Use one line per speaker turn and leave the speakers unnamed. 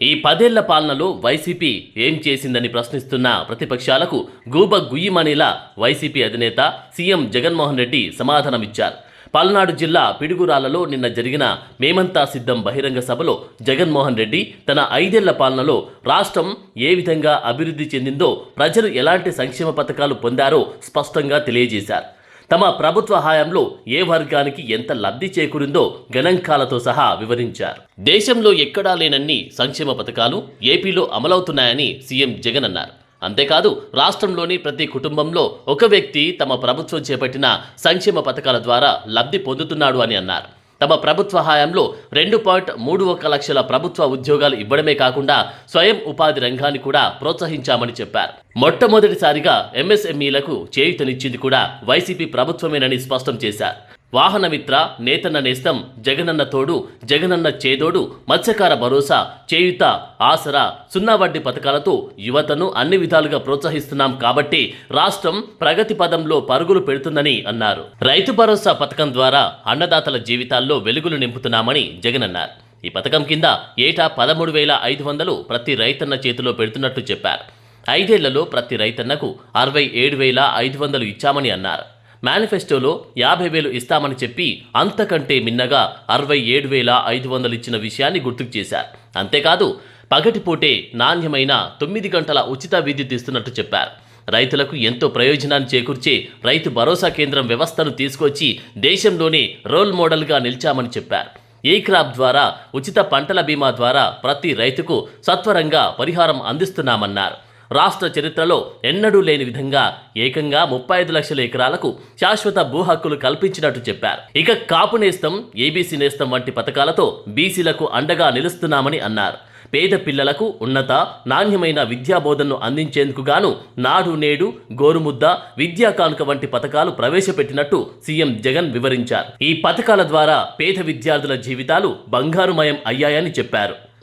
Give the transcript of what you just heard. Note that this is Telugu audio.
ఈ 10 ఏళ్ల పాలనలో వైసీపీ ఏం చేసిందని ప్రశ్నిస్తున్న ప్రతిపక్షాలకు గూబ గుయ్యిమనేలా వైసీపీ అధినేత సీఎం జగన్మోహన్ రెడ్డి సమాధానమిచ్చారు. పల్నాడు జిల్లా పిడుగురాళ్లలో నిన్న జరిగిన మేమంతా సిద్ధం బహిరంగ సభలో జగన్మోహన్ రెడ్డి తన 5 ఏళ్ల పాలనలో రాష్ట్రం ఏ విధంగా అభివృద్ధి చెందిందో, ప్రజలు ఎలాంటి సంక్షేమ పథకాలు పొందారో స్పష్టంగా తెలియజేశారు. తమ ప్రభుత్వ హయాంలో ఏ వర్గానికి ఎంత లబ్ధి చేకూరిందో గణాంకాలతో సహా వివరించారు. దేశంలో ఎక్కడా లేనన్ని సంక్షేమ పథకాలు ఏపీలో అమలవుతున్నాయని సీఎం జగన్ అన్నారు. అంతేకాదు, రాష్ట్రంలోని ప్రతి కుటుంబంలో ఒక వ్యక్తి తమ ప్రభుత్వం చేపట్టిన సంక్షేమ పథకాల ద్వారా లబ్ధి పొందుతున్నాడు అని అన్నారు. తమ ప్రభుత్వ హయాంలో 2.31 లక్షల ప్రభుత్వ ఉద్యోగాలు ఇవ్వడమే కాకుండా స్వయం ఉపాధి రంగాన్ని కూడా ప్రోత్సహించామని చెప్పారు. మొట్టమొదటిసారిగా ఎంఎస్ఎంఈలకు చేయూతనిచ్చింది కూడా వైసీపీ ప్రభుత్వమేనని స్పష్టం చేశారు. వాహనమిత్ర, నేతన్న నేస్తం, జగనన్న తోడు, జగనన్న చేదోడు, మత్స్యకార భరోసా, చేయూత, ఆసరా, సున్నా వడ్డీ పథకాలతో యువతను అన్ని విధాలుగా ప్రోత్సహిస్తున్నాం కాబట్టి రాష్ట్రం ప్రగతి పదంలో పరుగులు పెడుతుందని అన్నారు. రైతు భరోసా పథకం ద్వారా అన్నదాతల జీవితాల్లో వెలుగులు నింపుతున్నామని జగన్ అన్నారు. ఈ పథకం కింద ఏటా 13,500 ప్రతి రైతన్న చేతిలో పెడుతున్నట్టు చెప్పారు. 5 ఏళ్లలో ప్రతి రైతన్నకు 67,500 ఇచ్చామని అన్నారు. మేనిఫెస్టోలో 50,000 ఇస్తామని చెప్పి అంతకంటే మిన్నగా 67,500 ఇచ్చిన విషయాన్ని గుర్తుకు చేశారు. అంతేకాదు, పగటిపూటే నాణ్యమైన 9 గంటల ఉచిత విద్యుత్ ఇస్తున్నట్టు చెప్పారు. రైతులకు ఎంతో ప్రయోజనాన్ని చేకూర్చే రైతు భరోసా కేంద్రం వ్యవస్థను తీసుకొచ్చి దేశంలోనే రోల్ మోడల్గా నిలిచామని చెప్పారు. ఈ క్రాప్ ద్వారా, ఉచిత పంటల బీమా ద్వారా ప్రతి రైతుకు సత్వరంగా పరిహారం అందిస్తున్నామన్నారు. రాష్ట్ర చరిత్రలో ఎన్నడూ లేని విధంగా ఏకంగా 35 లక్షల ఎకరాలకు శాశ్వత భూ హక్కులు కల్పించినట్టు చెప్పారు. ఇక కాపు నేస్తం, ఏబీసీ నేస్తం వంటి పథకాలతో బీసీలకు అండగా నిలుస్తున్నామని అన్నారు. పేద పిల్లలకు ఉన్నత, నాణ్యమైన విద్యాబోధనను అందించేందుకు గాను నాడు నేడు, గోరుముద్ద, విద్యా కానుక వంటి పథకాలు ప్రవేశపెట్టినట్టు సీఎం జగన్ వివరించారు. ఈ పథకాల ద్వారా పేద విద్యార్థుల జీవితాలు బంగారుమయం అయ్యాయని చెప్పారు.